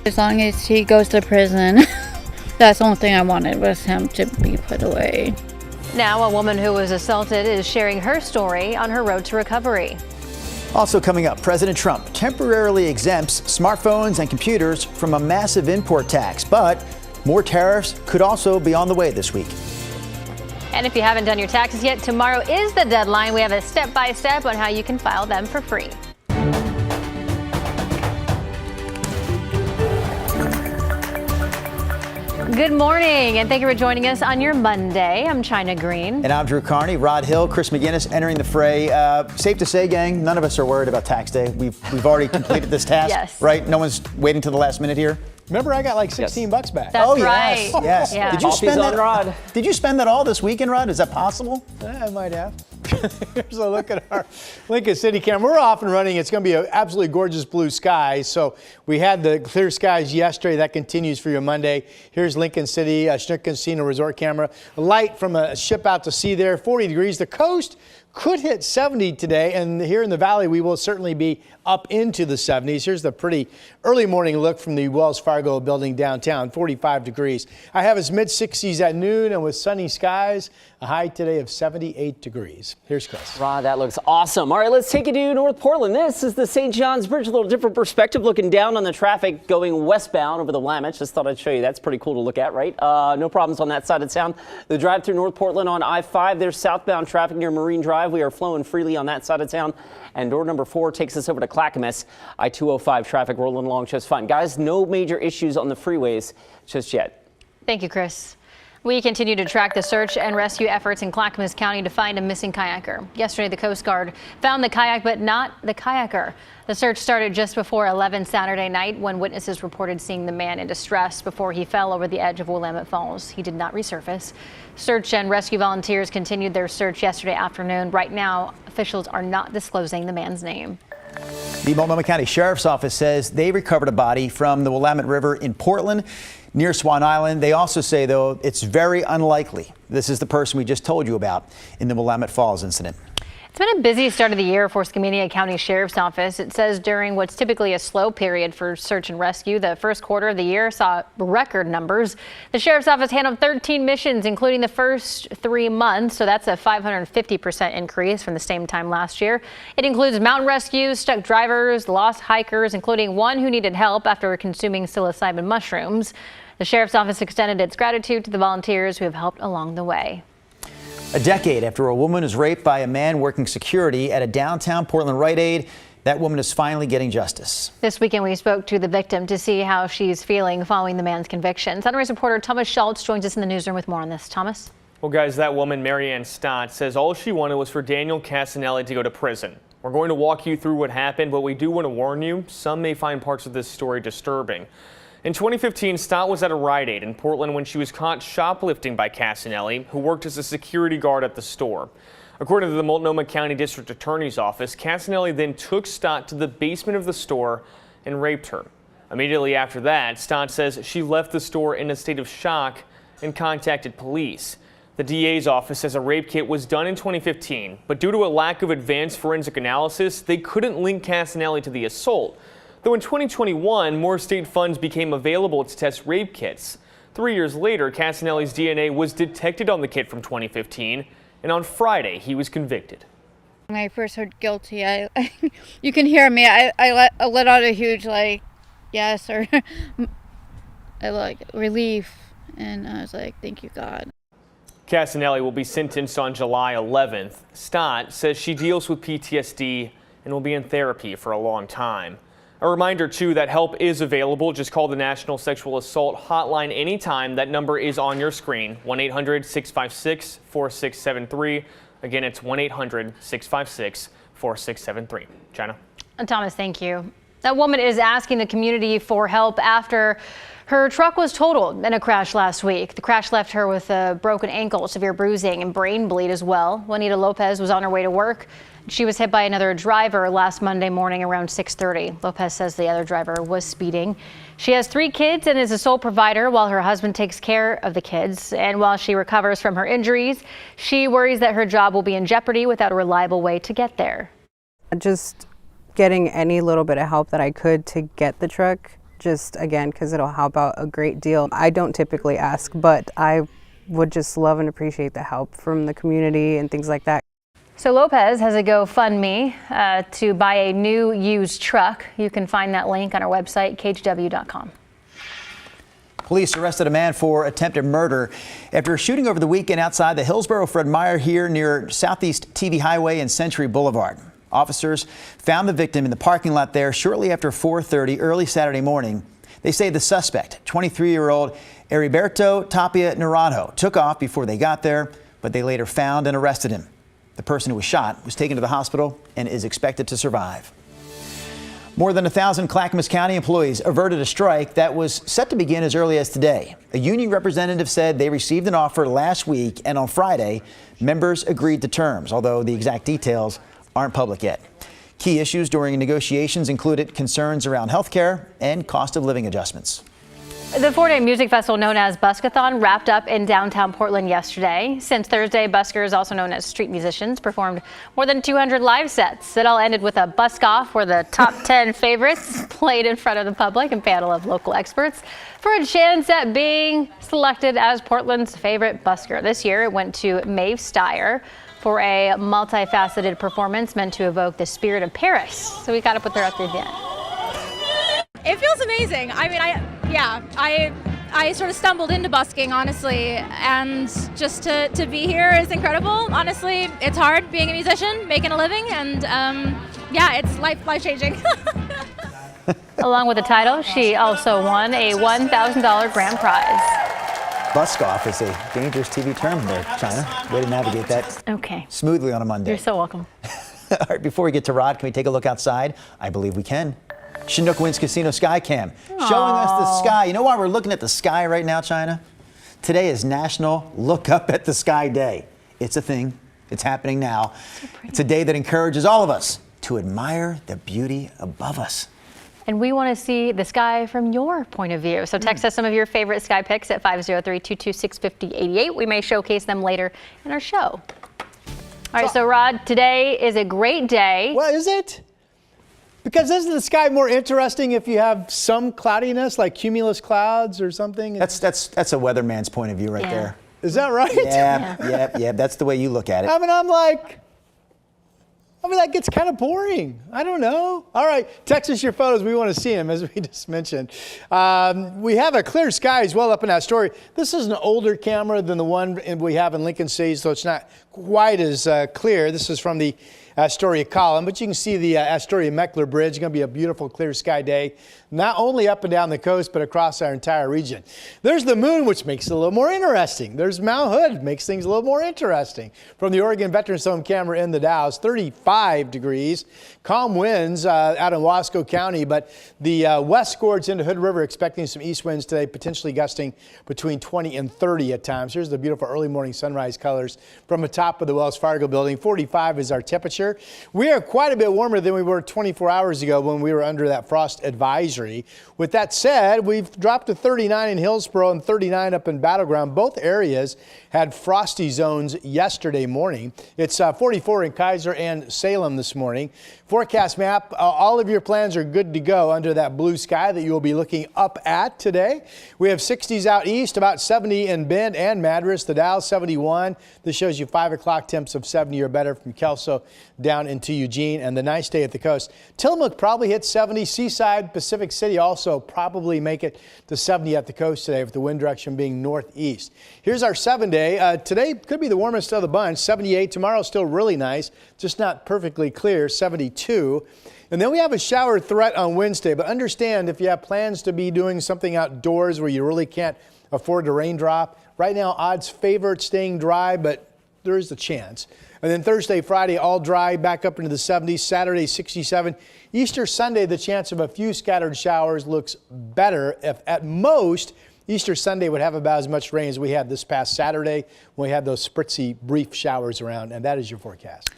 As long as he goes to prison, that's the only thing I wanted was him to be put away. Now, a woman who was assaulted is sharing her story on her road to recovery. Also coming up, President Trump temporarily exempts smartphones and computers from a massive import tax, but more tariffs could also be on the way this week. And if you haven't done your taxes yet, tomorrow is the deadline. We have a step-by-step on how you can file them for free. Good morning, and thank you for joining us on your Monday. I'm China Green. And I'm Drew Carney. Rod Hill, Chris McGinnis entering the fray. Safe to say, gang, none of us are worried about tax day. We've already completed this task, Yes. right? No one's waiting till the last minute here. Remember, I got like 16 bucks back. That's right. Yes, yes. Yeah. Did you spend on that, Rod. Did you spend that all this weekend, Rod? Is that possible? I might have. Here's a look at our Lincoln City camera. We're off and running. It's going to be an absolutely gorgeous blue sky. So we had the clear skies yesterday. That continues for your Monday. Here's Lincoln City, Schnuck Casino Resort camera. A light from a ship out to sea there, 40 degrees. The coast could hit 70 today, and here in the valley we will certainly be up into the 70s. Here's the pretty early morning look from the Wells Fargo building downtown, 45 degrees. I have us mid-60s at noon, and with sunny skies, a high today of 78 degrees. Here's Chris. Rod, that looks awesome. All right, let's take you to North Portland. This is the St. John's Bridge, a little different perspective, looking down on the traffic going westbound over the Willamette. Just thought I'd show you. That's pretty cool to look at, right? No problems on that side of town. The drive through North Portland on I-5, there's southbound traffic near Marine Drive. We are flowing freely on that side of town. And door number 4 takes us over to Clackamas. I-205 traffic rolling along just fine. Guys, no major issues on the freeways just yet. Thank you, Chris. We continue to track the search and rescue efforts in Clackamas County to find a missing kayaker. Yesterday, the Coast Guard found the kayak, but not the kayaker. The search started just before 11 Saturday night when witnesses reported seeing the man in distress before he fell over the edge of Willamette Falls. He did not resurface. Search and rescue volunteers continued their search yesterday afternoon. Right now, officials are not disclosing the man's name. The Multnomah County Sheriff's Office says they recovered a body from the Willamette River in Portland near Swan Island. They also say, though, it's very unlikely this is the person we just told you about in the Willamette Falls incident. It's been a busy start of the year for Skamania County Sheriff's Office. It says during what's typically a slow period for search and rescue, the first quarter of the year saw record numbers. The Sheriff's Office handled 13 missions, including the first 3 months, so that's a 550% increase from the same time last year. It includes mountain rescues, stuck drivers, lost hikers, including one who needed help after consuming psilocybin mushrooms. The Sheriff's Office extended its gratitude to the volunteers who have helped along the way. A decade after a woman is raped by a man working security at a downtown Portland Rite Aid, that woman is finally getting justice. This weekend, we spoke to the victim to see how she's feeling following the man's conviction. Sunrise reporter Thomas Schultz joins us in the newsroom with more on this. Thomas? Well, guys, that woman, Marianne Stott, says all she wanted was for Daniel Casanelli to go to prison. We're going to walk you through what happened, but we do want to warn you, some may find parts of this story disturbing. In 2015, Stott was at a Rite Aid in Portland when she was caught shoplifting by Casanelli, who worked as a security guard at the store. According to the Multnomah County District Attorney's Office, Casanelli then took Stott to the basement of the store and raped her. Immediately after that, Stott says she left the store in a state of shock and contacted police. The DA's office says a rape kit was done in 2015, but due to a lack of advanced forensic analysis, they couldn't link Casanelli to the assault. Though in 2021, more state funds became available to test rape kits. 3 years later, Casanelli's DNA was detected on the kit from 2015, and on Friday, he was convicted. When I first heard guilty, you can hear me. I let out a huge, yes, or relief, and I was like, thank you, God. Casanelli will be sentenced on July 11th. Stott says she deals with PTSD and will be in therapy for a long time. A reminder, too, that help is available. Just call the National Sexual Assault Hotline anytime. That number is on your screen, 1-800-656-4673. Again, it's 1-800-656-4673. China. And Thomas, thank you. That woman is asking the community for help after her truck was totaled in a crash last week. The crash left her with a broken ankle, severe bruising, and brain bleed as well. Juanita Lopez was on her way to work. She was hit by another driver last Monday morning around 6:30. Lopez says the other driver was speeding. She has 3 kids and is a sole provider while her husband takes care of the kids. And while she recovers from her injuries, she worries that her job will be in jeopardy without a reliable way to get there. Just getting any little bit of help that I could to get the truck just again because it'll help out a great deal. I don't typically ask, but I would just love and appreciate the help from the community and things like that. So Lopez has a GoFundMe to buy a new used truck. You can find that link on our website, kgw.com. Police arrested a man for attempted murder after a shooting over the weekend outside the Hillsboro Fred Meyer here near Southeast TV Highway and Century Boulevard. Officers found the victim in the parking lot there shortly after 4:30 early Saturday morning. They say the suspect, 23-year-old Heriberto Tapia Naranjo, took off before they got there, but they later found and arrested him. The person who was shot was taken to the hospital and is expected to survive. More than 1,000 Clackamas County employees averted a strike that was set to begin as early as today. A union representative said they received an offer last week, and on Friday, members agreed to terms, although the exact details aren't public yet. Key issues during negotiations included concerns around health care and cost of living adjustments. The 4-day music festival known as Buskathon wrapped up in downtown Portland yesterday. Since Thursday, buskers, also known as street musicians, performed more than 200 live sets. It all ended with a busk-off where the top 10 favorites played in front of the public and panel of local experts for a chance at being selected as Portland's favorite busker. This year, it went to Maeve Steyer for a multifaceted performance meant to evoke the spirit of Paris. So we caught up with her at the event. It feels amazing. I mean, I sort of stumbled into busking, honestly, and just to be here is incredible. Honestly, it's hard being a musician, making a living, and yeah, it's life-changing. Along with the title, she also won a $1,000 grand prize. Busk off is a dangerous TV term there, China. Way to navigate that smoothly on a Monday. You're so welcome. All right, before we get to Rod, can we take a look outside? I believe we can. Chinook Winds Casino Sky Cam showing us the sky. You know why we're looking at the sky right now, China? Today is National Look Up at the Sky Day. It's a thing. It's happening now. It's a day that encourages all of us to admire the beauty above us. And we want to see the sky from your point of view. So text us some of your favorite sky pics at 503-226-5088. We may showcase them later in our show. All right, so Rod, today is a great day. Well, is it? Because isn't the sky more interesting if you have some cloudiness, like cumulus clouds or something? That's a weatherman's point of view right there. Is that right? Yeah. That's the way you look at it. I mean, that gets kind of boring. I don't know. All right, text us your photos. We want to see them, as we just mentioned. We have a clear sky as well up in that This is an older camera than the one we have in Lincoln City, so it's not quite as clear. This is from the Astoria column, but you can see the Astoria-Meckler Bridge. It's going to be a beautiful clear sky day, not only up and down the coast, but across our entire region. There's the moon, which makes it a little more interesting. There's Mount Hood, makes things a little more interesting. From the Oregon Veterans Home camera in the Dalles, 35 degrees. Calm winds out in Wasco County, but the west gorge into Hood River expecting some east winds today, potentially gusting between 20 and 30 at times. Here's the beautiful early morning sunrise colors from the top of the Wells Fargo building. 45 is our temperature. We are quite a bit warmer than we were 24 hours ago when we were under that frost advisory. With that said, we've dropped to 39 in Hillsboro and 39 up in Battleground. Both areas had frosty zones yesterday morning. It's 44 in Kaiser and Salem this morning. Forecast map, all of your plans are good to go under that blue sky that you will be looking up at today. We have 60s out east, about 70 in Bend and Madras. The Dalles 71. This shows you 5 o'clock temps of 70 or better from Kelso down into Eugene, and the nice day at the coast. Tillamook probably hit 70. Seaside, Pacific City also probably make it to 70 at the coast today, with the wind direction being northeast. Here's our 7-day. Today could be the warmest of the bunch. 78. Tomorrow still really nice, just not perfectly clear. 72. And then we have a shower threat on Wednesday. But understand, if you have plans to be doing something outdoors where you really can't afford to raindrop, right now odds favor it staying dry, but there is a chance. And then Thursday, Friday, all dry, back up into the 70s. Saturday, 67. Easter Sunday, the chance of a few scattered showers looks better. If at most, Easter Sunday would have about as much rain as we had this past Saturday when we had those spritzy brief showers around. And that is your forecast.